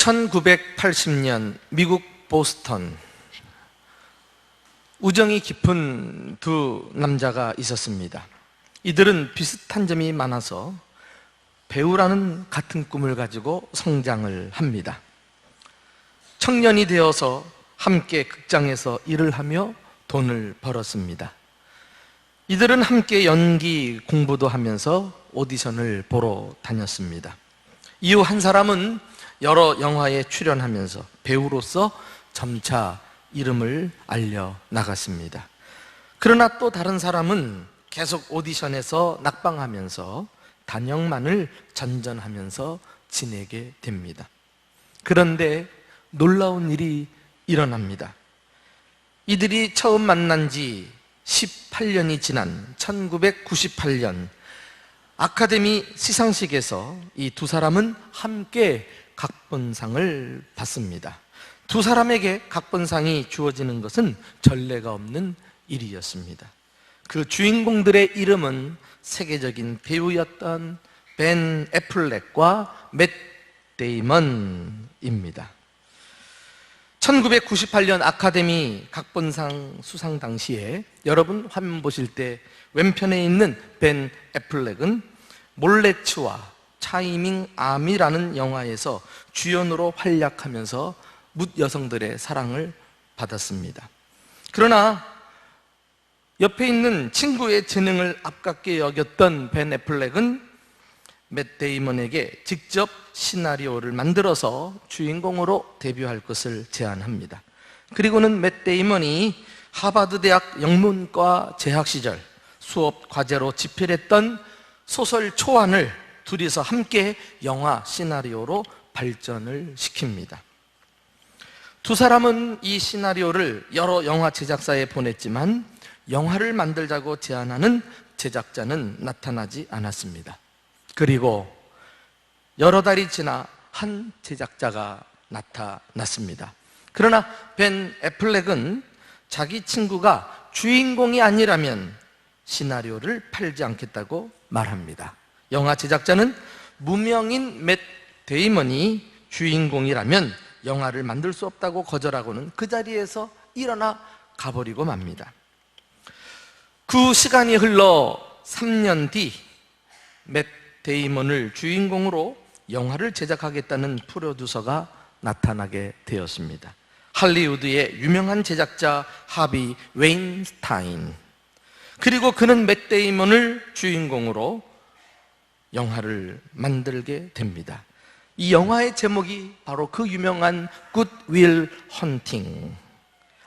1980년 미국 보스턴, 우정이 깊은 두 남자가 있었습니다. 이들은 비슷한 점이 많아서 배우라는 같은 꿈을 가지고 성장을 합니다. 청년이 되어서 함께 극장에서 일을 하며 돈을 벌었습니다. 이들은 함께 연기 공부도 하면서 오디션을 보러 다녔습니다. 이후 한 사람은 여러 영화에 출연하면서 배우로서 점차 이름을 알려 나갔습니다. 그러나 또 다른 사람은 계속 오디션에서 낙방하면서 단역만을 전전하면서 지내게 됩니다. 그런데 놀라운 일이 일어납니다. 이들이 처음 만난 지 18년이 지난 1998년 아카데미 시상식에서 이 두 사람은 함께 각본상을 받습니다. 두 사람에게 각본상이 주어지는 것은 전례가 없는 일이었습니다. 그 주인공들의 이름은 세계적인 배우였던 벤 애플렉과 맷 데이먼입니다. 1998년 아카데미 각본상 수상 당시에 여러분 화면 보실 때 왼편에 있는 벤 애플렉은 몰레츠와 차이밍 암이라는 영화에서 주연으로 활약하면서 뭇 여성들의 사랑을 받았습니다. 그러나 옆에 있는 친구의 재능을 아깝게 여겼던 벤 애플렉은 맷 데이먼에게 직접 시나리오를 만들어서 주인공으로 데뷔할 것을 제안합니다. 그리고는 맷 데이먼이 하버드 대학 영문과 재학 시절 수업 과제로 집필했던 소설 초안을 둘이서 함께 영화 시나리오로 발전을 시킵니다. 두 사람은 이 시나리오를 여러 영화 제작사에 보냈지만 영화를 만들자고 제안하는 제작자는 나타나지 않았습니다. 그리고 여러 달이 지나 한 제작자가 나타났습니다. 그러나 벤 애플렉은 자기 친구가 주인공이 아니라면 시나리오를 팔지 않겠다고 말합니다. 영화 제작자는 무명인 맷 데이먼이 주인공이라면 영화를 만들 수 없다고 거절하고는 그 자리에서 일어나 가버리고 맙니다. 그 시간이 흘러 3년 뒤 맷 데이먼을 주인공으로 영화를 제작하겠다는 프로듀서가 나타나게 되었습니다. 할리우드의 유명한 제작자 하비 웨인스타인. 그리고 그는 맷 데이먼을 주인공으로 영화를 만들게 됩니다. 이 영화의 제목이 바로 그 유명한 굿 윌 헌팅.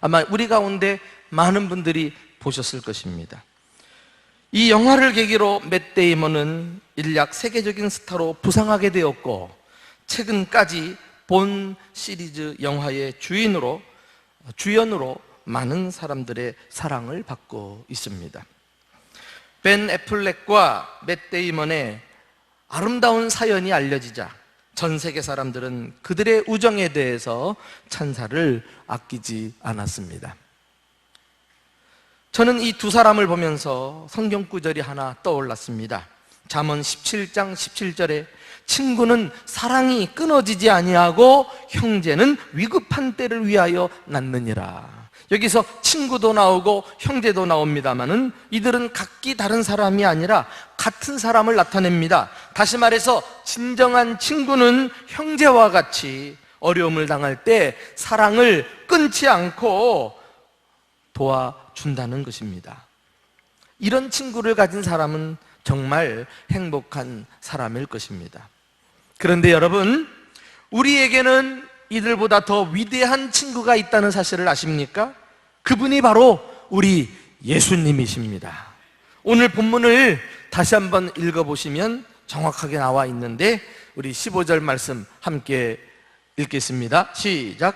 아마 우리 가운데 많은 분들이 보셨을 것입니다. 이 영화를 계기로 맷 데이먼은 일약 세계적인 스타로 부상하게 되었고 최근까지 본 시리즈 영화의 주연으로 많은 사람들의 사랑을 받고 있습니다. 벤 애플렉과 맷 데이먼의 아름다운 사연이 알려지자 전 세계 사람들은 그들의 우정에 대해서 찬사를 아끼지 않았습니다. 저는 이 두 사람을 보면서 성경 구절이 하나 떠올랐습니다. 잠언 17장 17절에 친구는 사랑이 끊어지지 아니하고 형제는 위급한 때를 위하여 낳느니라. 여기서 친구도 나오고 형제도 나옵니다마는 이들은 각기 다른 사람이 아니라 같은 사람을 나타냅니다. 다시 말해서 진정한 친구는 형제와 같이 어려움을 당할 때 사랑을 끊지 않고 도와준다는 것입니다. 이런 친구를 가진 사람은 정말 행복한 사람일 것입니다. 그런데 여러분, 우리에게는 이들보다 더 위대한 친구가 있다는 사실을 아십니까? 그분이 바로 우리 예수님이십니다. 오늘 본문을 다시 한번 읽어보시면 정확하게 나와 있는데 우리 15절 말씀 함께 읽겠습니다. 시작.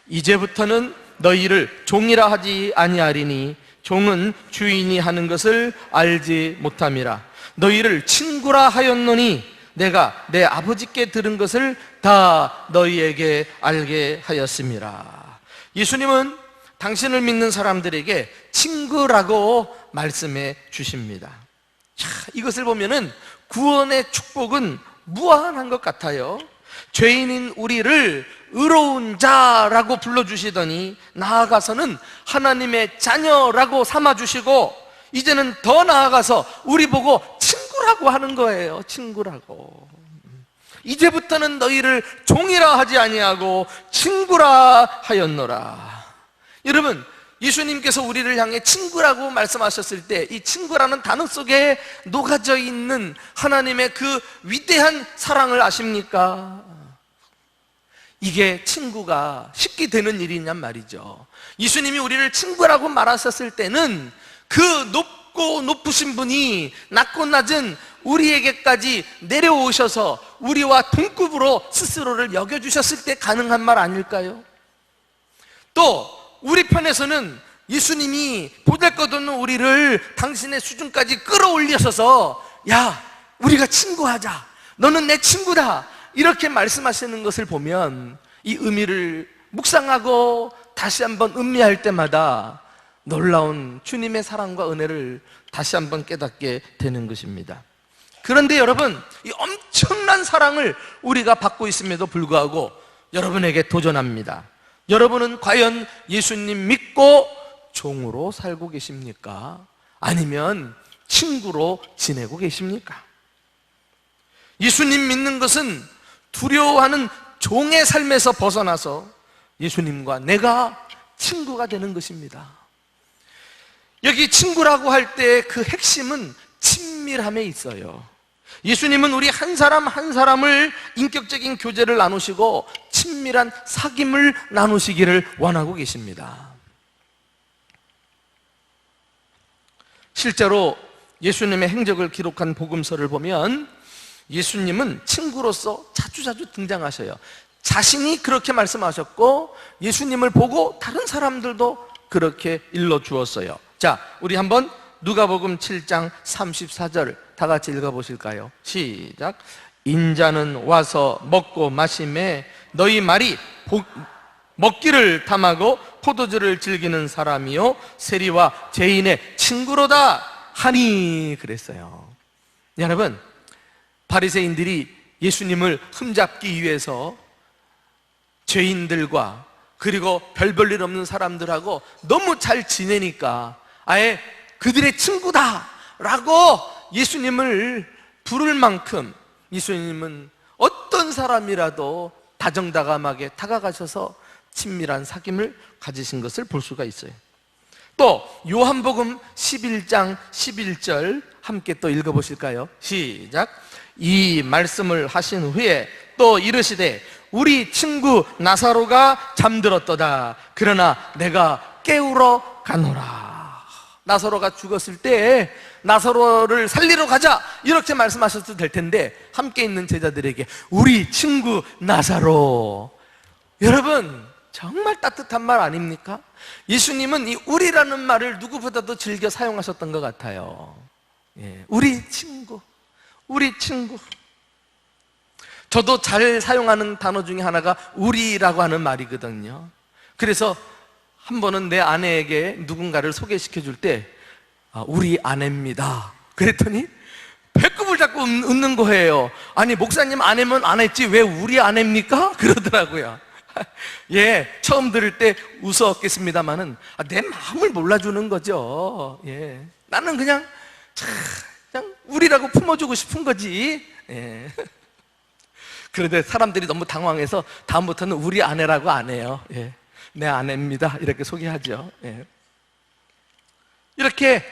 이제부터는 너희를 종이라 하지 아니하리니 종은 주인이 하는 것을 알지 못함이라. 너희를 친구라 하였노니 내가 내 아버지께 들은 것을 다 너희에게 알게 하였음이라. 예수님은 당신을 믿는 사람들에게 친구라고 말씀해 주십니다. 자, 이것을 보면은 구원의 축복은 무한한 것 같아요. 죄인인 우리를 의로운 자라고 불러주시더니 나아가서는 하나님의 자녀라고 삼아주시고 이제는 더 나아가서 우리 보고 친구라고 하는 거예요. 친구라고. 이제부터는 너희를 종이라 하지 아니하고 친구라 하였노라. 여러분, 예수님께서 우리를 향해 친구라고 말씀하셨을 때 이 친구라는 단어 속에 녹아져 있는 하나님의 그 위대한 사랑을 아십니까? 이게 친구가 쉽게 되는 일이냔 말이죠. 예수님이 우리를 친구라고 말하셨을 때는 그 높고 높으신 분이 낮고 낮은 우리에게까지 내려오셔서 우리와 동급으로 스스로를 여겨주셨을 때 가능한 말 아닐까요? 또 우리 편에서는 예수님이 보잘것없는 우리를 당신의 수준까지 끌어올리셔서 야, 우리가 친구하자, 너는 내 친구다, 이렇게 말씀하시는 것을 보면 이 의미를 묵상하고 다시 한번 음미할 때마다 놀라운 주님의 사랑과 은혜를 다시 한번 깨닫게 되는 것입니다. 그런데 여러분, 이 엄청난 사랑을 우리가 받고 있음에도 불구하고 여러분에게 도전합니다. 여러분은 과연 예수님 믿고 종으로 살고 계십니까? 아니면 친구로 지내고 계십니까? 예수님 믿는 것은 두려워하는 종의 삶에서 벗어나서 예수님과 내가 친구가 되는 것입니다. 여기 친구라고 할 때 그 핵심은 친밀함에 있어요. 예수님은 우리 한 사람 한 사람을 인격적인 교제를 나누시고 친밀한 사귐을 나누시기를 원하고 계십니다. 실제로 예수님의 행적을 기록한 복음서를 보면 예수님은 친구로서 자주자주 등장하셔요. 자신이 그렇게 말씀하셨고 예수님을 보고 다른 사람들도 그렇게 일러주었어요. 자, 우리 한번 누가복음 7장 34절 다 같이 읽어보실까요? 시작. 인자는 와서 먹고 마심에 너희 말이 먹기를 탐하고 포도주를 즐기는 사람이요 세리와 죄인의 친구로다 하니 그랬어요. 여러분, 바리새인들이 예수님을 흠잡기 위해서 죄인들과 그리고 별 볼 일 없는 사람들하고 너무 잘 지내니까 아예 그들의 친구다라고 예수님을 부를 만큼 예수님은 어떤 사람이라도 다정다감하게 다가가셔서 친밀한 사귐을 가지신 것을 볼 수가 있어요. 또 요한복음 11장 11절 함께 또 읽어보실까요? 시작. 이 말씀을 하신 후에 또 이르시되 우리 친구 나사로가 잠들었도다. 그러나 내가 깨우러 가노라. 나사로가 죽었을 때 나사로를 살리러 가자 이렇게 말씀하셔도 될 텐데 함께 있는 제자들에게 우리 친구 나사로. 여러분, 정말 따뜻한 말 아닙니까? 예수님은 이 우리라는 말을 누구보다도 즐겨 사용하셨던 것 같아요. 예, 우리 친구, 우리 친구. 저도 잘 사용하는 단어 중에 하나가 우리라고 하는 말이거든요. 그래서 한 번은 내 아내에게 누군가를 소개시켜 줄 때 우리 아내입니다 그랬더니 배꼽을 잡고 웃는 거예요. 아니, 목사님 아내면 안 했지 왜 우리 아내입니까? 그러더라고요. 예, 처음 들을 때 웃었겠습니다마는 내 마음을 몰라주는 거죠. 예, 나는 그냥 우리라고 품어주고 싶은 거지. 예. 그런데 사람들이 너무 당황해서 다음부터는 우리 아내라고 안 해요. 예, 내 아내입니다 이렇게 소개하죠. 예. 이렇게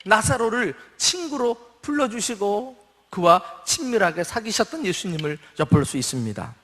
나사로를 친구로 불러주시고 그와 친밀하게 사귀셨던 예수님을 엿볼 수 있습니다.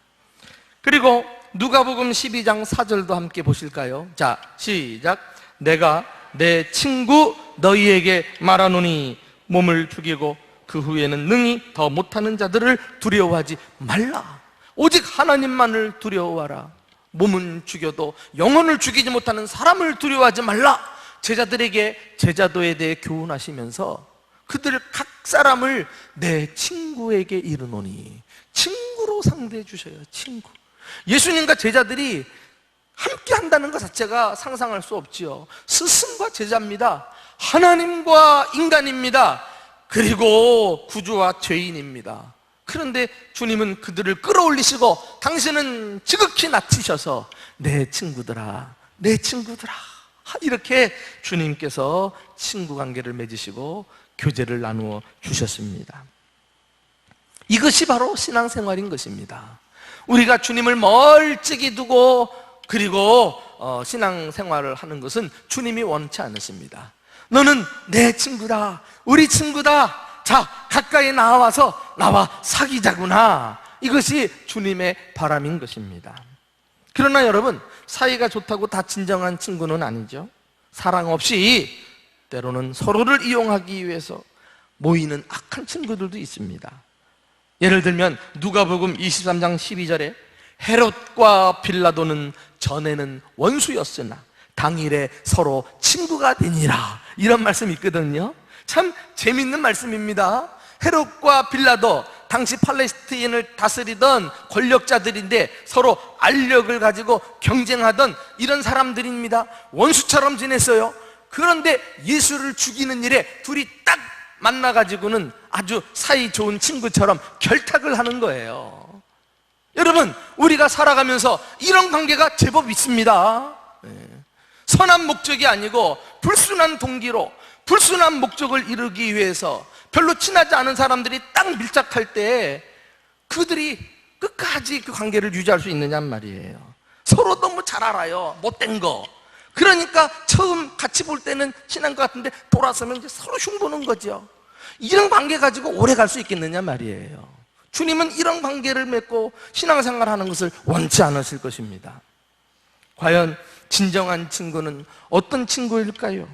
그리고 누가복음 12장 4절도 함께 보실까요? 자, 시작. 내가 내 친구 너희에게 말하노니 몸을 죽이고 그 후에는 능히 더 못하는 자들을 두려워하지 말라. 오직 하나님만을 두려워하라. 몸은 죽여도 영혼을 죽이지 못하는 사람을 두려워하지 말라. 제자들에게 제자도에 대해 교훈하시면서 그들 각 사람을 내 친구에게 이르노니, 친구로 상대해 주셔요. 친구. 예수님과 제자들이 함께 한다는 것 자체가 상상할 수 없지요. 스승과 제자입니다. 하나님과 인간입니다. 그리고 구주와 죄인입니다. 그런데 주님은 그들을 끌어올리시고 당신은 지극히 낮추셔서 내 친구들아, 내 친구들아, 이렇게 주님께서 친구 관계를 맺으시고 교제를 나누어 주셨습니다. 이것이 바로 신앙생활인 것입니다. 우리가 주님을 멀찍이 두고 그리고 신앙생활을 하는 것은 주님이 원치 않으십니다. 너는 내 친구다, 우리 친구다, 자 가까이 나와서 나와 사귀자구나, 이것이 주님의 바람인 것입니다. 그러나 여러분, 사이가 좋다고 다 진정한 친구는 아니죠. 사랑 없이 때로는 서로를 이용하기 위해서 모이는 악한 친구들도 있습니다. 예를 들면 누가복음 23장 12절에 헤롯과 빌라도는 전에는 원수였으나 당일에 서로 친구가 되니라, 이런 말씀이 있거든요. 참 재밌는 말씀입니다. 헤롯과 빌라도, 당시 팔레스타인을 다스리던 권력자들인데 서로 알력을 가지고 경쟁하던 이런 사람들입니다. 원수처럼 지냈어요. 그런데 예수를 죽이는 일에 둘이 딱 만나가지고는 아주 사이 좋은 친구처럼 결탁을 하는 거예요. 여러분, 우리가 살아가면서 이런 관계가 제법 있습니다. 선한 목적이 아니고 불순한 동기로 불순한 목적을 이루기 위해서 별로 친하지 않은 사람들이 딱 밀착할 때 그들이 끝까지 그 관계를 유지할 수 있느냐는 말이에요. 서로 너무 잘 알아요, 못된 거. 그러니까 처음 같이 볼 때는 친한 것 같은데 돌아서면 이제 서로 흉보는 거죠. 이런 관계 가지고 오래 갈 수 있겠느냐 말이에요. 주님은 이런 관계를 맺고 신앙생활하는 것을 원치 않으실 것입니다. 과연 진정한 친구는 어떤 친구일까요?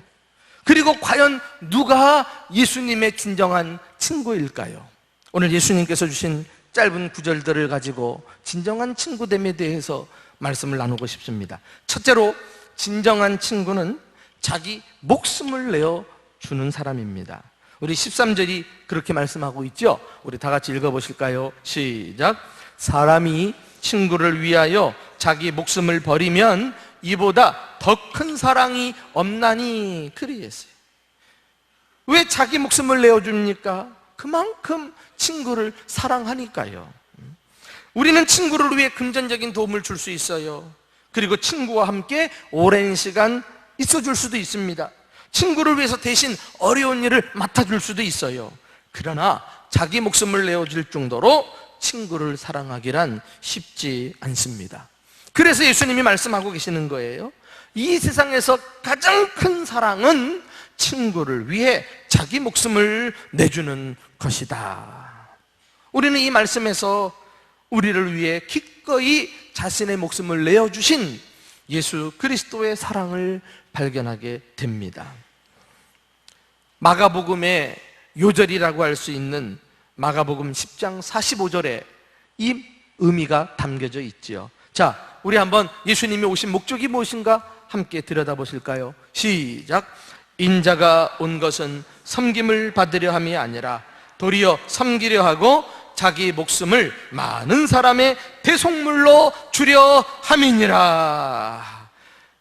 그리고 과연 누가 예수님의 진정한 친구일까요? 오늘 예수님께서 주신 짧은 구절들을 가지고 진정한 친구됨에 대해서 말씀을 나누고 싶습니다. 첫째로, 진정한 친구는 자기 목숨을 내어 주는 사람입니다. 우리 13절이 그렇게 말씀하고 있죠? 우리 다 같이 읽어보실까요? 시작. 사람이 친구를 위하여 자기 목숨을 버리면 이보다 더 큰 사랑이 없나니, 그리했어요. 왜 자기 목숨을 내어줍니까? 그만큼 친구를 사랑하니까요. 우리는 친구를 위해 금전적인 도움을 줄 수 있어요. 그리고 친구와 함께 오랜 시간 있어줄 수도 있습니다. 친구를 위해서 대신 어려운 일을 맡아줄 수도 있어요. 그러나 자기 목숨을 내어줄 정도로 친구를 사랑하기란 쉽지 않습니다. 그래서 예수님이 말씀하고 계시는 거예요. 이 세상에서 가장 큰 사랑은 친구를 위해 자기 목숨을 내주는 것이다. 우리는 이 말씀에서 우리를 위해 기꺼이 자신의 목숨을 내어주신 예수 그리스도의 사랑을 발견하게 됩니다. 마가복음의 요절이라고 할 수 있는 마가복음 10장 45절에 이 의미가 담겨져 있지요. 자, 우리 한번 예수님이 오신 목적이 무엇인가 함께 들여다보실까요? 시작. 인자가 온 것은 섬김을 받으려 함이 아니라 도리어 섬기려 하고 자기 목숨을 많은 사람의 대속물로 주려 함이니라.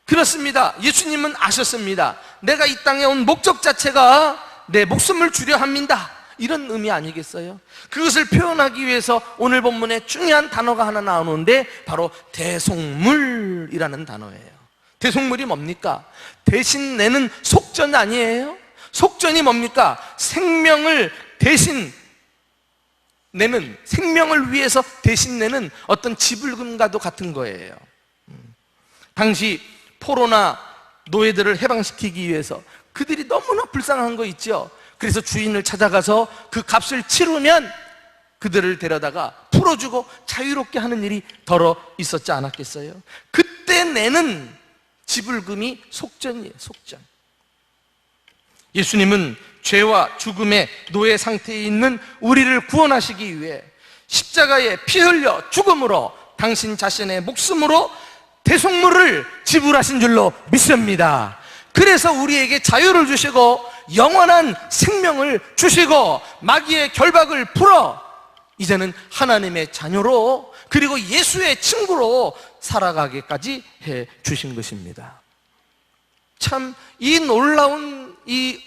그렇습니다. 예수님은 아셨습니다. 내가 이 땅에 온 목적 자체가 내 목숨을 주려 합니다, 이런 의미 아니겠어요? 그것을 표현하기 위해서 오늘 본문에 중요한 단어가 하나 나오는데 바로 대속물이라는 단어예요. 대속물이 뭡니까? 대신 내는 속전 아니에요? 속전이 뭡니까? 생명을 대신 내는, 생명을 위해서 대신 내는 어떤 지불금과도 같은 거예요. 당시 포로나 노예들을 해방시키기 위해서 그들이 너무나 불쌍한 거 있죠. 그래서 주인을 찾아가서 그 값을 치르면 그들을 데려다가 풀어주고 자유롭게 하는 일이 더러 있었지 않았겠어요? 그때 내는 지불금이 속전이에요, 속전. 예수님은 죄와 죽음의 노예 상태에 있는 우리를 구원하시기 위해 십자가에 피 흘려 죽음으로 당신 자신의 목숨으로 대속물을 지불하신 줄로 믿습니다. 그래서 우리에게 자유를 주시고 영원한 생명을 주시고 마귀의 결박을 풀어 이제는 하나님의 자녀로 그리고 예수의 친구로 살아가게까지 해 주신 것입니다. 참 이 놀라운 이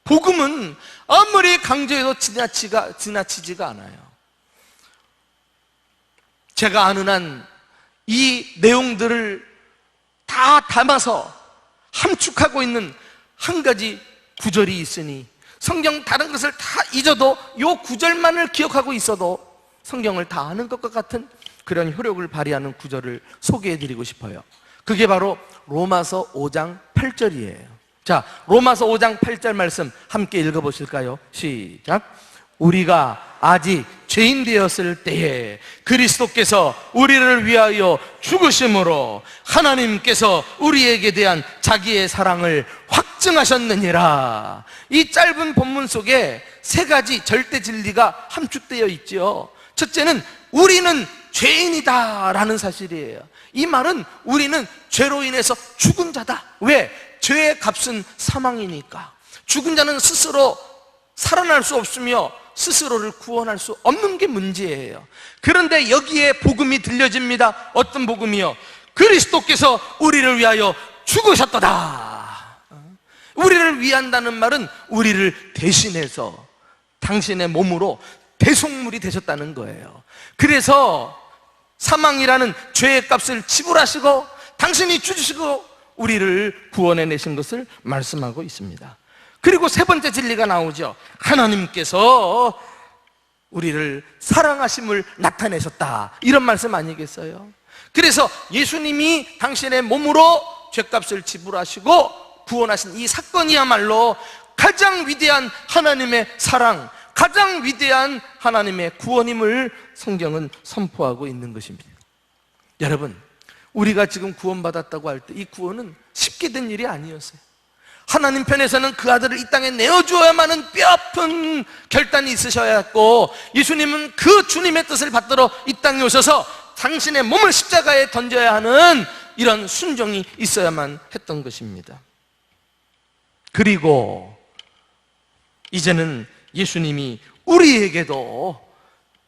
복음은 아무리 강조해도 지나치지가 않아요. 제가 아는 한 이 내용들을 다 담아서 함축하고 있는 한 가지 구절이 있으니 성경 다른 것을 다 잊어도 이 구절만을 기억하고 있어도 성경을 다 아는 것과 같은 그런 효력을 발휘하는 구절을 소개해드리고 싶어요. 그게 바로 로마서 5장 8절이에요. 자, 로마서 5장 8절 말씀 함께 읽어보실까요? 시작. 우리가 아직 죄인 되었을 때에 그리스도께서 우리를 위하여 죽으심으로 하나님께서 우리에게 대한 자기의 사랑을 확증하셨느니라. 이 짧은 본문 속에 세 가지 절대 진리가 함축되어 있죠. 첫째는 우리는 죄인이다 라는 사실이에요. 이 말은 우리는 죄로 인해서 죽은 자다. 왜? 죄의 값은 사망이니까. 죽은 자는 스스로 살아날 수 없으며 스스로를 구원할 수 없는 게 문제예요. 그런데 여기에 복음이 들려집니다. 어떤 복음이요? 그리스도께서 우리를 위하여 죽으셨도다. 우리를 위한다는 말은 우리를 대신해서 당신의 몸으로 대속물이 되셨다는 거예요. 그래서 사망이라는 죄의 값을 지불하시고 당신이 죽으시고 우리를 구원해내신 것을 말씀하고 있습니다. 그리고 세 번째 진리가 나오죠. 하나님께서 우리를 사랑하심을 나타내셨다. 이런 말씀 아니겠어요? 그래서 예수님이 당신의 몸으로 죄값을 지불하시고 구원하신 이 사건이야말로 가장 위대한 하나님의 사랑, 가장 위대한 하나님의 구원임을 성경은 선포하고 있는 것입니다. 여러분, 우리가 지금 구원받았다고 할 때 이 구원은 쉽게 된 일이 아니었어요. 하나님 편에서는 그 아들을 이 땅에 내어주어야만은 뼈아픈 결단이 있으셔야 했고, 예수님은 그 주님의 뜻을 받들어 이 땅에 오셔서 당신의 몸을 십자가에 던져야 하는 이런 순종이 있어야만 했던 것입니다. 그리고 이제는 예수님이 우리에게도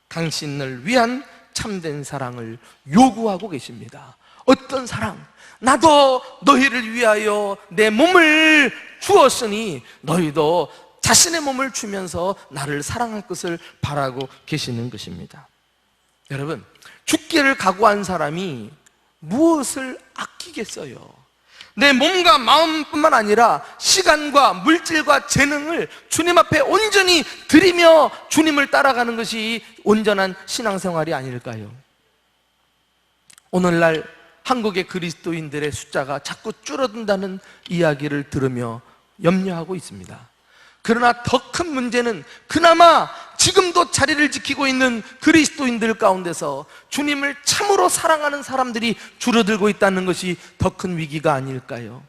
당신을 위한 참된 사랑을 요구하고 계십니다. 어떤 사랑? 나도 너희를 위하여 내 몸을 주었으니 너희도 자신의 몸을 주면서 나를 사랑할 것을 바라고 계시는 것입니다. 여러분, 죽기를 각오한 사람이 무엇을 아끼겠어요? 내 몸과 마음뿐만 아니라 시간과 물질과 재능을 주님 앞에 온전히 드리며 주님을 따라가는 것이 온전한 신앙생활이 아닐까요? 오늘날 한국의 그리스도인들의 숫자가 자꾸 줄어든다는 이야기를 들으며 염려하고 있습니다. 그러나 더 큰 문제는 그나마 지금도 자리를 지키고 있는 그리스도인들 가운데서 주님을 참으로 사랑하는 사람들이 줄어들고 있다는 것이 더 큰 위기가 아닐까요?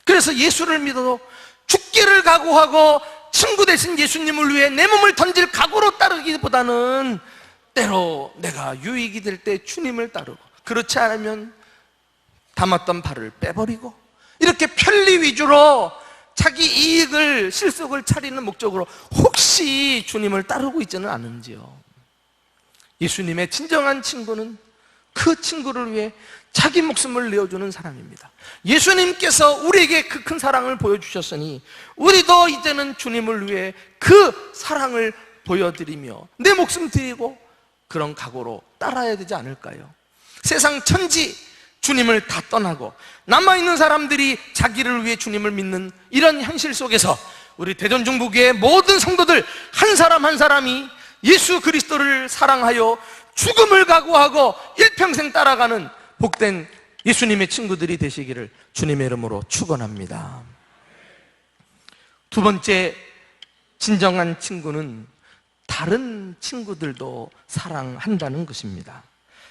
그래서 예수를 믿어도 죽기를 각오하고 친구 되신 예수님을 위해 내 몸을 던질 각오로 따르기보다는 때로 내가 유익이 될 때 주님을 따르고, 그렇지 않으면 담았던 발을 빼버리고, 이렇게 편리 위주로 자기 이익을, 실속을 차리는 목적으로 혹시 주님을 따르고 있지는 않은지요? 예수님의 진정한 친구는 그 친구를 위해 자기 목숨을 내어주는 사람입니다. 예수님께서 우리에게 그 큰 사랑을 보여주셨으니 우리도 이제는 주님을 위해 그 사랑을 보여드리며 내 목숨 드리고 그런 각오로 따라야 되지 않을까요? 세상 천지 주님을 다 떠나고 남아있는 사람들이 자기를 위해 주님을 믿는 이런 현실 속에서 우리 대전중부교회 모든 성도들 한 사람 한 사람이 예수 그리스도를 사랑하여 죽음을 각오하고 일평생 따라가는 복된 예수님의 친구들이 되시기를 주님의 이름으로 축원합니다. 두 번째, 진정한 친구는 다른 친구들도 사랑한다는 것입니다.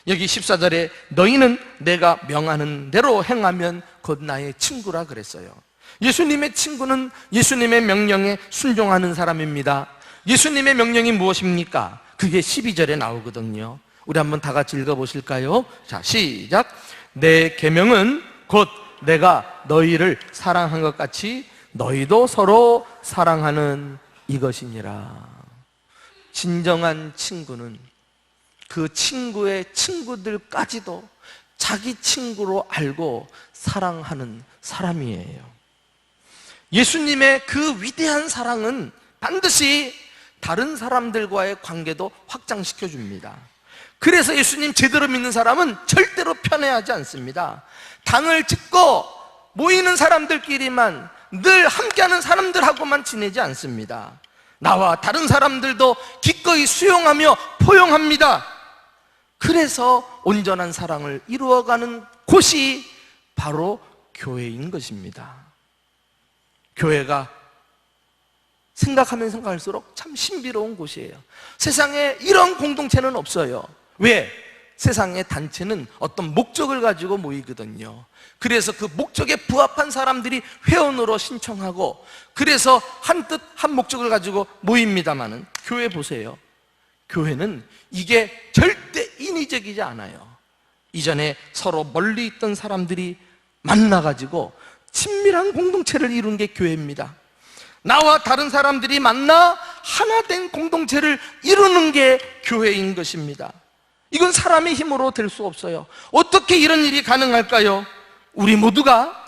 여기 14절에 너희는 내가 명하는 대로 행하면 곧 나의 친구라 그랬어요. 예수님의 친구는 예수님의 명령에 순종하는 사람입니다. 예수님의 명령이 무엇입니까? 그게 12절에 나오거든요. 우리 한번 다 같이 읽어보실까요? 자, 시작. 내 계명은 곧 내가 너희를 사랑한 것 같이 너희도 서로 사랑하는 이것이니라. 진정한 친구는 그 친구의 친구들까지도 자기 친구로 알고 사랑하는 사람이에요. 예수님의 그 위대한 사랑은 반드시 다른 사람들과의 관계도 확장시켜 줍니다. 그래서 예수님 제대로 믿는 사람은 절대로 편애하지 않습니다. 당을 짓고 모이는 사람들끼리만, 늘 함께하는 사람들하고만 지내지 않습니다. 나와 다른 사람들도 기꺼이 수용하며 포용합니다. 그래서 온전한 사랑을 이루어가는 곳이 바로 교회인 것입니다. 교회가 생각하면 생각할수록 참 신비로운 곳이에요. 세상에 이런 공동체는 없어요. 왜? 세상의 단체는 어떤 목적을 가지고 모이거든요. 그래서 그 목적에 부합한 사람들이 회원으로 신청하고, 그래서 한 뜻, 한 목적을 가지고 모입니다마는, 교회 보세요. 교회는 이게 절대 인위적이지 않아요. 이전에 서로 멀리 있던 사람들이 만나가지고 친밀한 공동체를 이룬 게 교회입니다. 나와 다른 사람들이 만나 하나 된 공동체를 이루는 게 교회인 것입니다. 이건 사람의 힘으로 될 수 없어요. 어떻게 이런 일이 가능할까요? 우리 모두가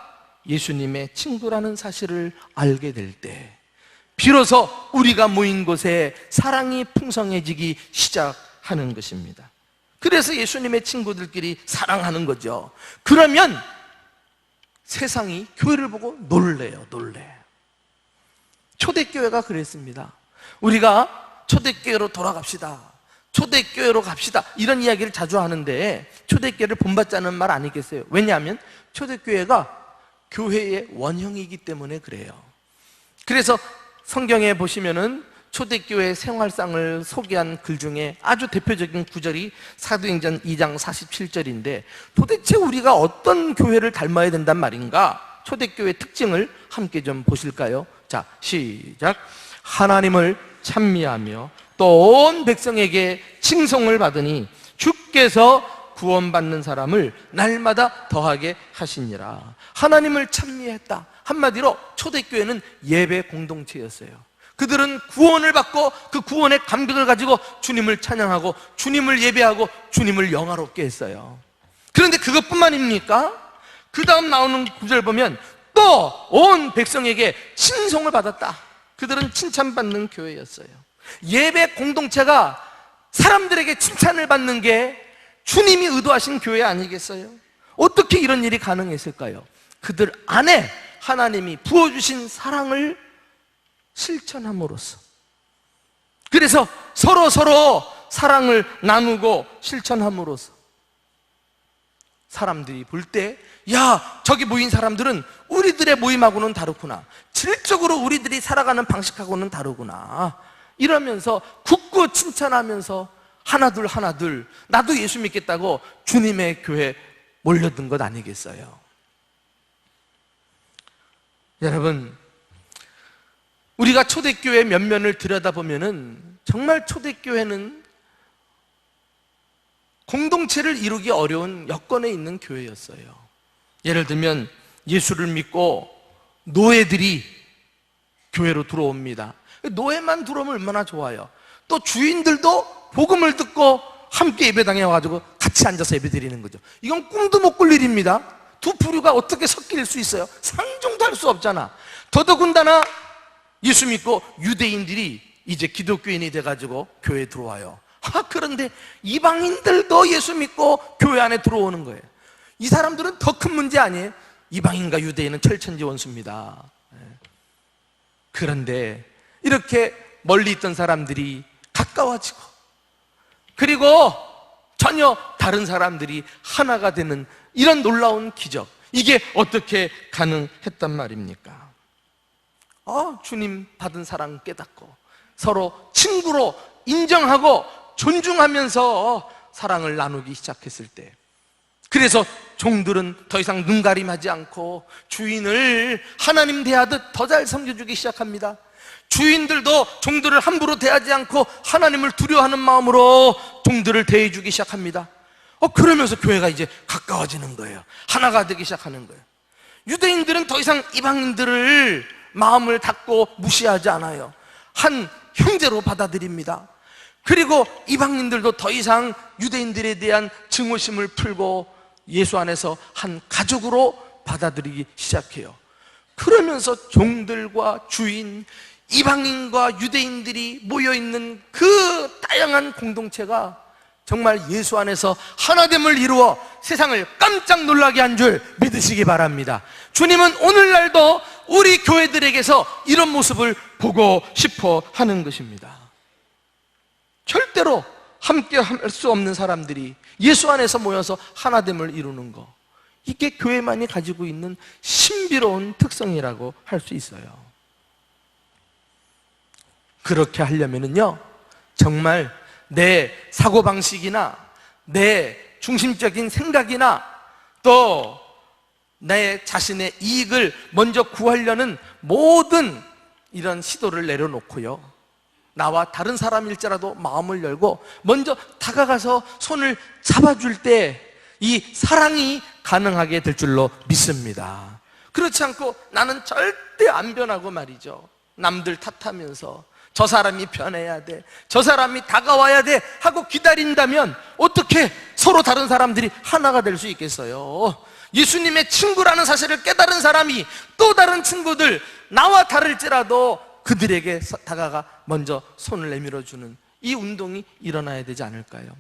예수님의 친구라는 사실을 알게 될 때, 비로소 우리가 모인 곳에 사랑이 풍성해지기 시작하는 것입니다. 그래서 예수님의 친구들끼리 사랑하는 거죠. 그러면 세상이 교회를 보고 놀래요. 초대교회가 그랬습니다. 우리가 초대교회로 돌아갑시다, 초대교회로 갑시다, 이런 이야기를 자주 하는데, 초대교회를 본받자는 말 아니겠어요? 왜냐하면 초대교회가 교회의 원형이기 때문에 그래요. 그래서 성경에 보시면은 초대교회 생활상을 소개한 글 중에 아주 대표적인 구절이 사도행전 2장 47절인데, 도대체 우리가 어떤 교회를 닮아야 된단 말인가? 초대교회의 특징을 함께 좀 보실까요? 자, 시작. 하나님을 찬미하며 또 온 백성에게 칭송을 받으니 주께서 구원받는 사람을 날마다 더하게 하시니라. 하나님을 찬미했다. 한마디로 초대교회는 예배 공동체였어요. 그들은 구원을 받고 그 구원의 감격을 가지고 주님을 찬양하고 주님을 예배하고 주님을 영화롭게 했어요. 그런데 그것뿐만입니까? 그 다음 나오는 구절 보면 또 온 백성에게 칭송을 받았다. 그들은 칭찬받는 교회였어요. 예배 공동체가 사람들에게 칭찬을 받는 게 주님이 의도하신 교회 아니겠어요? 어떻게 이런 일이 가능했을까요? 그들 안에 하나님이 부어주신 사랑을 실천함으로써, 그래서 서로 사랑을 나누고 실천함으로써 사람들이 볼 때, 야, 저기 모인 사람들은 우리들의 모임하고는 다르구나, 질적으로 우리들이 살아가는 방식하고는 다르구나, 이러면서 굳고 칭찬하면서 하나둘 나도 예수 믿겠다고 주님의 교회 몰려든 것 아니겠어요? 여러분, 우리가 초대교회 면면을 들여다보면은 정말 초대교회는 공동체를 이루기 어려운 여건에 있는 교회였어요. 예를 들면 예수를 믿고 노예들이 교회로 들어옵니다. 노예만 들어오면 얼마나 좋아요. 또 주인들도 복음을 듣고 함께 예배당에 와가지고 같이 앉아서 예배 드리는 거죠. 이건 꿈도 못 꿀 일입니다. 두 부류가 어떻게 섞일 수 있어요? 상종도 할 수 없잖아. 더더군다나 예수 믿고 유대인들이 이제 기독교인이 돼가지고 교회에 들어와요. 그런데 이방인들도 예수 믿고 교회 안에 들어오는 거예요. 이 사람들은 더 큰 문제 아니에요? 이방인과 유대인은 철천지 원수입니다. 그런데 이렇게 멀리 있던 사람들이 가까워지고, 그리고 전혀 다른 사람들이 하나가 되는 이런 놀라운 기적, 이게 어떻게 가능했단 말입니까? 주님 받은 사랑 깨닫고 서로 친구로 인정하고 존중하면서 사랑을 나누기 시작했을 때, 그래서 종들은 더 이상 눈가림하지 않고 주인을 하나님 대하듯 더 잘 섬겨주기 시작합니다. 주인들도 종들을 함부로 대하지 않고 하나님을 두려워하는 마음으로 종들을 대해주기 시작합니다. 그러면서 교회가 이제 가까워지는 거예요. 하나가 되기 시작하는 거예요. 유대인들은 더 이상 이방인들을 마음을 닫고 무시하지 않아요. 한 형제로 받아들입니다. 그리고 이방인들도 더 이상 유대인들에 대한 증오심을 풀고 예수 안에서 한 가족으로 받아들이기 시작해요. 그러면서 종들과 주인, 이방인과 유대인들이 모여있는 그 다양한 공동체가 정말 예수 안에서 하나됨을 이루어 세상을 깜짝 놀라게 한 줄 믿으시기 바랍니다. 주님은 오늘날도 우리 교회들에게서 이런 모습을 보고 싶어 하는 것입니다. 절대로 함께 할 수 없는 사람들이 예수 안에서 모여서 하나됨을 이루는 것, 이게 교회만이 가지고 있는 신비로운 특성이라고 할 수 있어요. 그렇게 하려면은요, 정말 내 사고방식이나 내 중심적인 생각이나 또 내 자신의 이익을 먼저 구하려는 모든 이런 시도를 내려놓고요, 나와 다른 사람일지라도 마음을 열고 먼저 다가가서 손을 잡아줄 때 이 사랑이 가능하게 될 줄로 믿습니다. 그렇지 않고 나는 절대 안 변하고 말이죠, 남들 탓하면서 저 사람이 변해야 돼, 저 사람이 다가와야 돼 하고 기다린다면 어떻게 서로 다른 사람들이 하나가 될 수 있겠어요? 예수님의 친구라는 사실을 깨달은 사람이 또 다른 친구들, 나와 다를지라도 그들에게 다가가 먼저 손을 내밀어주는 이 운동이 일어나야 되지 않을까요?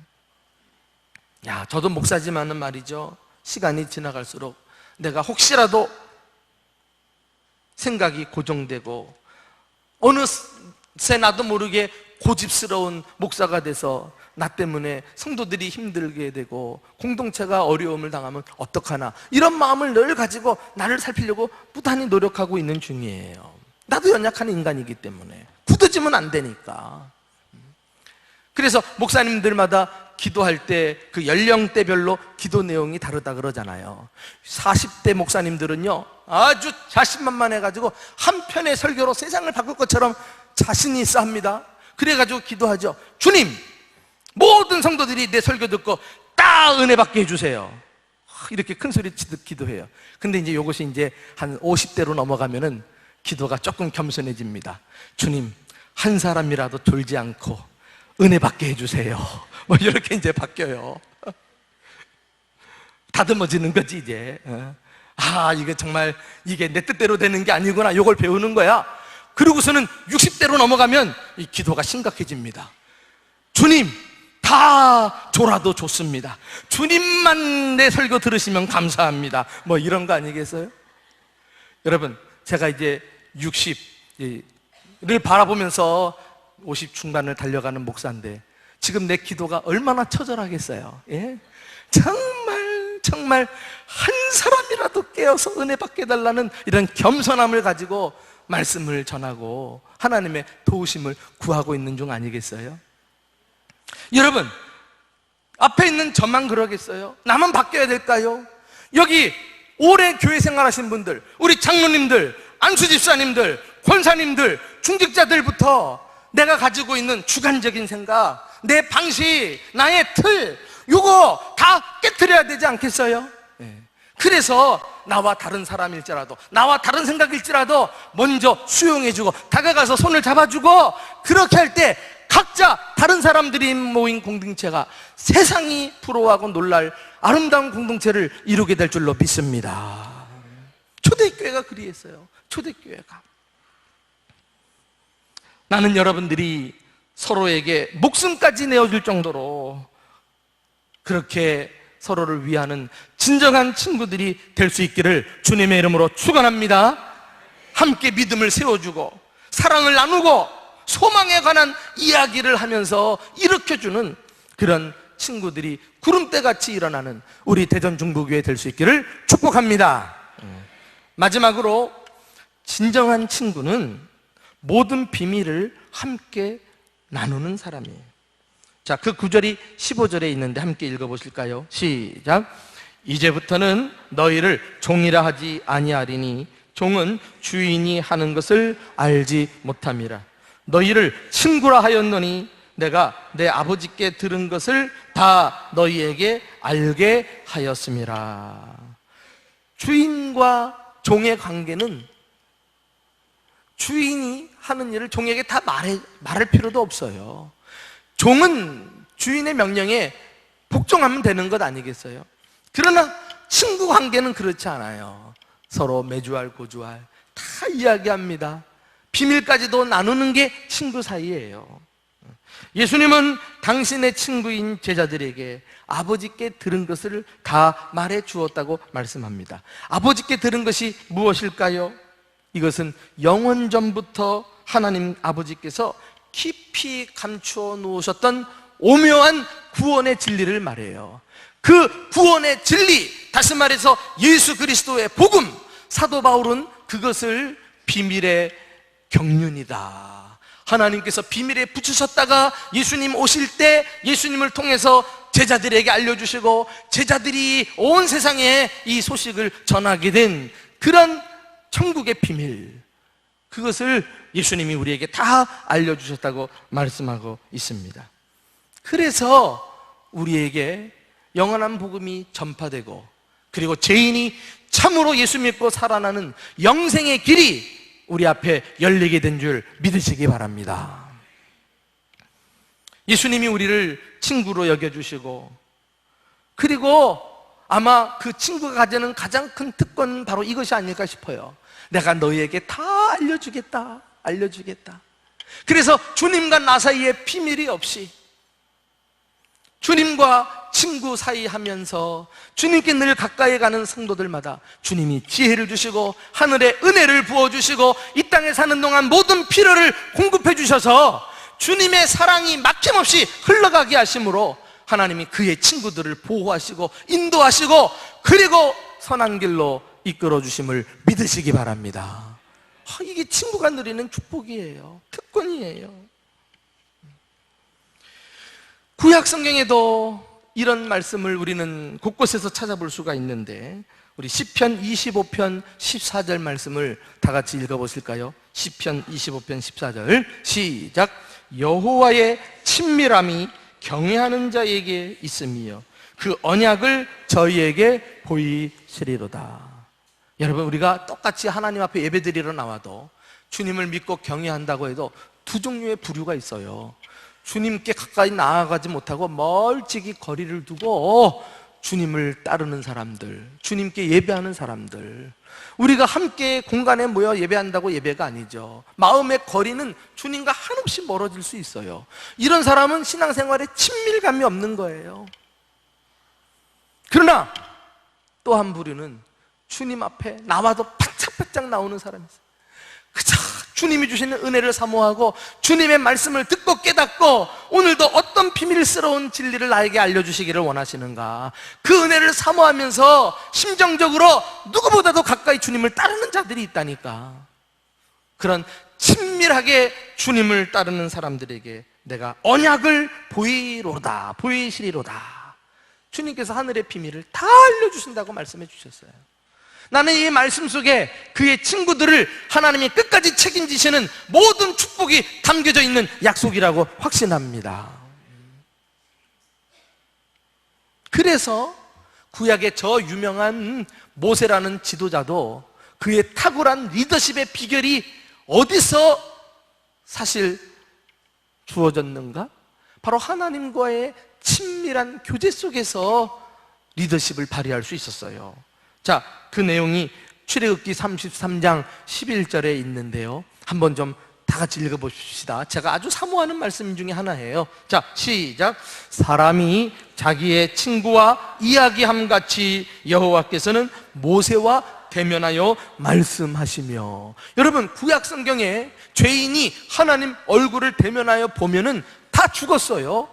저도 목사지만은 말이죠, 시간이 지나갈수록 내가 혹시라도 생각이 고정되고 어느새 나도 모르게 고집스러운 목사가 돼서 나 때문에 성도들이 힘들게 되고 공동체가 어려움을 당하면 어떡하나, 이런 마음을 늘 가지고 나를 살피려고 부단히 노력하고 있는 중이에요. 나도 연약한 인간이기 때문에 굳어지면 안 되니까. 그래서 목사님들마다 기도할 때 그 연령대별로 기도 내용이 다르다 그러잖아요. 40대 목사님들은요, 아주 자신만만해가지고 한 편의 설교로 세상을 바꿀 것처럼 자신이 있어 합니다. 그래가지고 기도하죠. 주님, 모든 성도들이 내 설교 듣고 딱 은혜 받게 해주세요. 이렇게 큰 소리 치듯 기도해요. 근데 이제 이것이 이제 한 50대로 넘어가면은 기도가 조금 겸손해집니다. 주님, 한 사람이라도 졸지 않고 은혜 받게 해주세요. 뭐 이렇게 이제 바뀌어요. 다듬어지는 거지 이제. 이게 정말 이게 내 뜻대로 되는 게 아니구나, 이걸 배우는 거야. 그러고서는 60대로 넘어가면 이 기도가 심각해집니다. 주님, 다 졸아도 좋습니다. 주님만 내 설교 들으시면 감사합니다. 뭐 이런 거 아니겠어요? 여러분, 제가 이제 60을 바라보면서 50 중반을 달려가는 목사인데 지금 내 기도가 얼마나 처절하겠어요. 예? 정말 한 사람이라도 깨어서 은혜 받게 해달라는 이런 겸손함을 가지고 말씀을 전하고 하나님의 도우심을 구하고 있는 중 아니겠어요? 여러분, 앞에 있는 저만 그러겠어요? 나만 바뀌어야 될까요? 여기 오래 교회 생활하신 분들, 우리 장로님들, 안수집사님들, 권사님들, 중직자들부터 내가 가지고 있는 주관적인 생각, 내 방식, 나의 틀, 이거 다 깨트려야 되지 않겠어요? 그래서 나와 다른 사람일지라도, 나와 다른 생각일지라도 먼저 수용해주고 다가가서 손을 잡아주고, 그렇게 할 때 각자 다른 사람들이 모인 공동체가 세상이 부러워하고 놀랄 아름다운 공동체를 이루게 될 줄로 믿습니다. 초대교회가 그리했어요. 초대교회가. 나는 여러분들이 서로에게 목숨까지 내어줄 정도로 그렇게 서로를 위하는 진정한 친구들이 될 수 있기를 주님의 이름으로 축원합니다. 함께 믿음을 세워주고 사랑을 나누고 소망에 관한 이야기를 하면서 일으켜주는 그런 친구들이 구름대같이 일어나는 우리 대전 중부교회 될 수 있기를 축복합니다. 마지막으로, 진정한 친구는 모든 비밀을 함께 나누는 사람이에요. 자, 그 구절이 15절에 있는데 함께 읽어보실까요? 시작. 이제부터는 너희를 종이라 하지 아니하리니 종은 주인이 하는 것을 알지 못함이라. 너희를 친구라 하였노니 내가 내 아버지께 들은 것을 다 너희에게 알게 하였음이라. 주인과 종의 관계는 주인이 하는 일을 종에게 다 말할 필요도 없어요. 종은 주인의 명령에 복종하면 되는 것 아니겠어요? 그러나 친구 관계는 그렇지 않아요. 서로 매주알 고주알 다 이야기합니다. 비밀까지도 나누는 게 친구 사이예요. 예수님은 당신의 친구인 제자들에게 아버지께 들은 것을 다 말해 주었다고 말씀합니다. 아버지께 들은 것이 무엇일까요? 이것은 영원 전부터 하나님 아버지께서 깊이 감추어 놓으셨던 오묘한 구원의 진리를 말해요. 그 구원의 진리, 다시 말해서 예수 그리스도의 복음, 사도 바울은 그것을 비밀의 경륜이다, 하나님께서 비밀에 붙이셨다가 예수님 오실 때 예수님을 통해서 제자들에게 알려주시고 제자들이 온 세상에 이 소식을 전하게 된 그런 천국의 비밀, 그것을 예수님이 우리에게 다 알려주셨다고 말씀하고 있습니다. 그래서 우리에게 영원한 복음이 전파되고, 그리고 죄인이 참으로 예수 믿고 살아나는 영생의 길이 우리 앞에 열리게 된 줄 믿으시기 바랍니다. 예수님이 우리를 친구로 여겨주시고, 그리고 아마 그 친구가 가지는 가장 큰 특권은 바로 이것이 아닐까 싶어요. 내가 너희에게 다 알려주겠다. 그래서 주님과 나 사이에 비밀이 없이 주님과 친구 사이 하면서 주님께 늘 가까이 가는 성도들마다 주님이 지혜를 주시고 하늘의 은혜를 부어주시고 이 땅에 사는 동안 모든 필요를 공급해 주셔서 주님의 사랑이 막힘없이 흘러가게 하심으로 하나님이 그의 친구들을 보호하시고 인도하시고 그리고 선한 길로 이끌어 주심을 믿으시기 바랍니다. 이게 친구가 누리는 축복이에요. 특권이에요. 구약 성경에도 이런 말씀을 우리는 곳곳에서 찾아볼 수가 있는데, 우리 시편 25편 14절 말씀을 다 같이 읽어보실까요? 시편 25편 14절 시작. 여호와의 친밀함이 경외하는 자에게 있음이요 그 언약을 저희에게 보이시리로다. 여러분, 우리가 똑같이 하나님 앞에 예배드리러 나와도 주님을 믿고 경외한다고 해도 두 종류의 부류가 있어요. 주님께 가까이 나아가지 못하고 멀찍이 거리를 두고 주님을 따르는 사람들, 주님께 예배하는 사람들. 우리가 함께 공간에 모여 예배한다고 예배가 아니죠. 마음의 거리는 주님과 한없이 멀어질 수 있어요. 이런 사람은 신앙생활에 친밀감이 없는 거예요. 그러나 또 한 부류는 주님 앞에 나와도 바짝바짝 나오는 사람이 있어요. 그저 주님이 주시는 은혜를 사모하고 주님의 말씀을 듣고 깨닫고 오늘도 어떤 비밀스러운 진리를 나에게 알려주시기를 원하시는가, 그 은혜를 사모하면서 심정적으로 누구보다도 가까이 주님을 따르는 자들이 있다니까. 그런 친밀하게 주님을 따르는 사람들에게 내가 언약을 보이시리로다. 주님께서 하늘의 비밀을 다 알려주신다고 말씀해 주셨어요. 나는 이 말씀 속에 그의 친구들을 하나님이 끝까지 책임지시는 모든 축복이 담겨져 있는 약속이라고 확신합니다. 그래서 구약의 저 유명한 모세라는 지도자도 그의 탁월한 리더십의 비결이 어디서 사실 주어졌는가? 바로 하나님과의 친밀한 교제 속에서 리더십을 발휘할 수 있었어요. 자, 그 내용이 출애굽기 33장 11절에 있는데요, 한번 좀 다 같이 읽어보십시다. 제가 아주 사모하는 말씀 중에 하나예요. 자, 시작. 사람이 자기의 친구와 이야기함같이 여호와께서는 모세와 대면하여 말씀하시며. 여러분, 구약 성경에 죄인이 하나님 얼굴을 대면하여 보면은 다 죽었어요.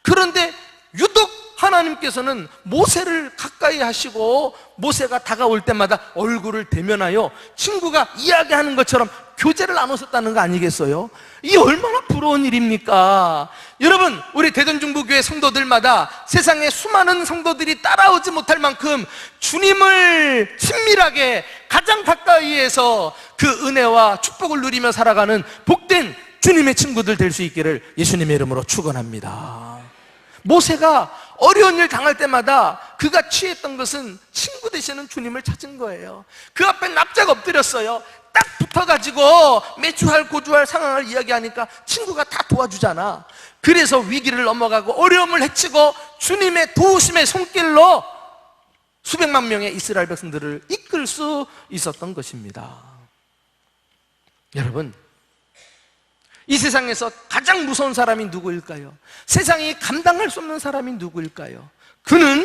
그런데 유독 하나님께서는 모세를 가까이 하시고 모세가 다가올 때마다 얼굴을 대면하여 친구가 이야기하는 것처럼 교제를 나누셨다는 거 아니겠어요? 이 얼마나 부러운 일입니까? 여러분, 우리 대전중부교회 성도들마다 세상에 수많은 성도들이 따라오지 못할 만큼 주님을 친밀하게 가장 가까이에서 그 은혜와 축복을 누리며 살아가는 복된 주님의 친구들 될 수 있기를 예수님의 이름으로 축원합니다. 모세가 어려운 일 당할 때마다 그가 취했던 것은 친구 되시는 주님을 찾은 거예요. 그 앞에 납작 엎드렸어요. 딱 붙어가지고 매주할 고주할 상황을 이야기하니까 친구가 다 도와주잖아. 그래서 위기를 넘어가고 어려움을 헤치고 주님의 도우심의 손길로 수백만 명의 이스라엘 백성들을 이끌 수 있었던 것입니다. 여러분, 이 세상에서 가장 무서운 사람이 누구일까요? 세상이 감당할 수 없는 사람이 누구일까요? 그는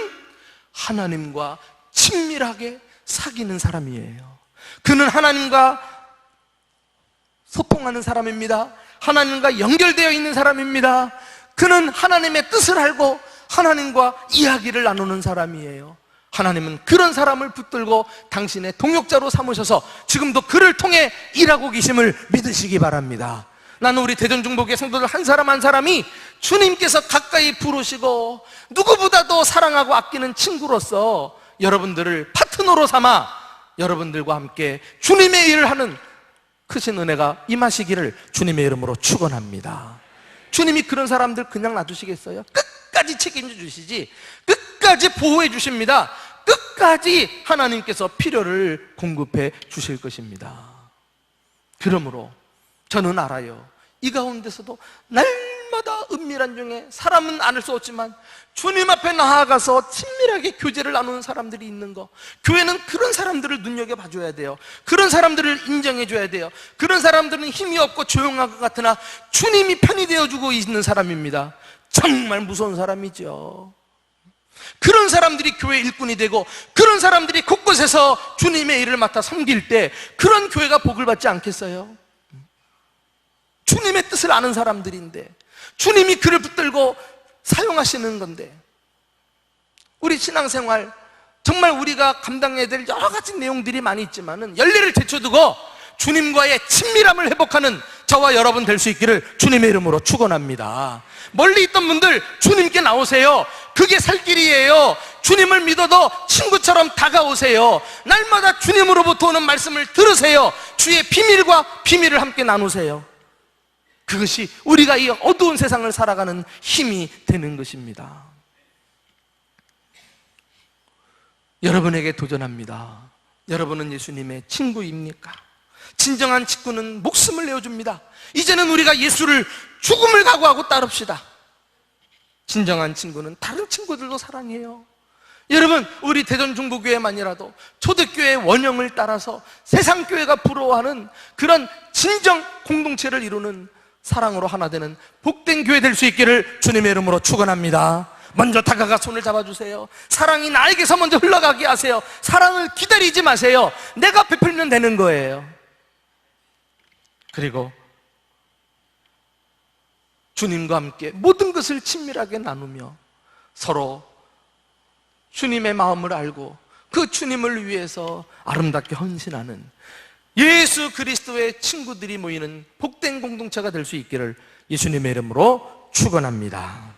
하나님과 친밀하게 사귀는 사람이에요. 그는 하나님과 소통하는 사람입니다. 하나님과 연결되어 있는 사람입니다. 그는 하나님의 뜻을 알고 하나님과 이야기를 나누는 사람이에요. 하나님은 그런 사람을 붙들고 당신의 동역자로 삼으셔서 지금도 그를 통해 일하고 계심을 믿으시기 바랍니다. 나는 우리 대전중복의 성도들 한 사람 한 사람이 주님께서 가까이 부르시고 누구보다도 사랑하고 아끼는 친구로서 여러분들을 파트너로 삼아 여러분들과 함께 주님의 일을 하는 크신 은혜가 임하시기를 주님의 이름으로 축원합니다. 주님이 그런 사람들 그냥 놔두시겠어요? 끝까지 책임져 주시지, 끝까지 보호해 주십니다. 끝까지 하나님께서 필요를 공급해 주실 것입니다. 그러므로 저는 알아요. 이 가운데서도 날마다 은밀한 중에 사람은 알 수 없지만 주님 앞에 나아가서 친밀하게 교제를 나누는 사람들이 있는 거, 교회는 그런 사람들을 눈여겨봐줘야 돼요. 그런 사람들을 인정해줘야 돼요. 그런 사람들은 힘이 없고 조용한 것 같으나 주님이 편이 되어주고 있는 사람입니다. 정말 무서운 사람이죠. 그런 사람들이 교회 일꾼이 되고 그런 사람들이 곳곳에서 주님의 일을 맡아 섬길 때 그런 교회가 복을 받지 않겠어요? 주님의 뜻을 아는 사람들인데 주님이 그를 붙들고 사용하시는 건데, 우리 신앙생활 정말 우리가 감당해야 될 여러 가지 내용들이 많이 있지만은 열례를 제쳐두고 주님과의 친밀함을 회복하는 저와 여러분 될 수 있기를 주님의 이름으로 축원합니다. 멀리 있던 분들 주님께 나오세요. 그게 살 길이에요. 주님을 믿어도 친구처럼 다가오세요. 날마다 주님으로부터 오는 말씀을 들으세요. 주의 비밀과 비밀을 함께 나누세요. 그것이 우리가 이 어두운 세상을 살아가는 힘이 되는 것입니다. 여러분에게 도전합니다. 여러분은 예수님의 친구입니까? 진정한 친구는 목숨을 내어줍니다. 이제는 우리가 예수를 죽음을 각오하고 따릅시다. 진정한 친구는 다른 친구들도 사랑해요. 여러분, 우리 대전중보교회만이라도 초대교회의 원형을 따라서 세상교회가 부러워하는 그런 진정 공동체를 이루는 사랑으로 하나 되는 복된 교회 될 수 있기를 주님의 이름으로 축원합니다. 먼저 다가가 손을 잡아주세요. 사랑이 나에게서 먼저 흘러가게 하세요. 사랑을 기다리지 마세요. 내가 베풀면 되는 거예요. 그리고 주님과 함께 모든 것을 친밀하게 나누며 서로 주님의 마음을 알고 그 주님을 위해서 아름답게 헌신하는 예수 그리스도의 친구들이 모이는 복된 공동체가 될 수 있기를 예수님의 이름으로 축원합니다.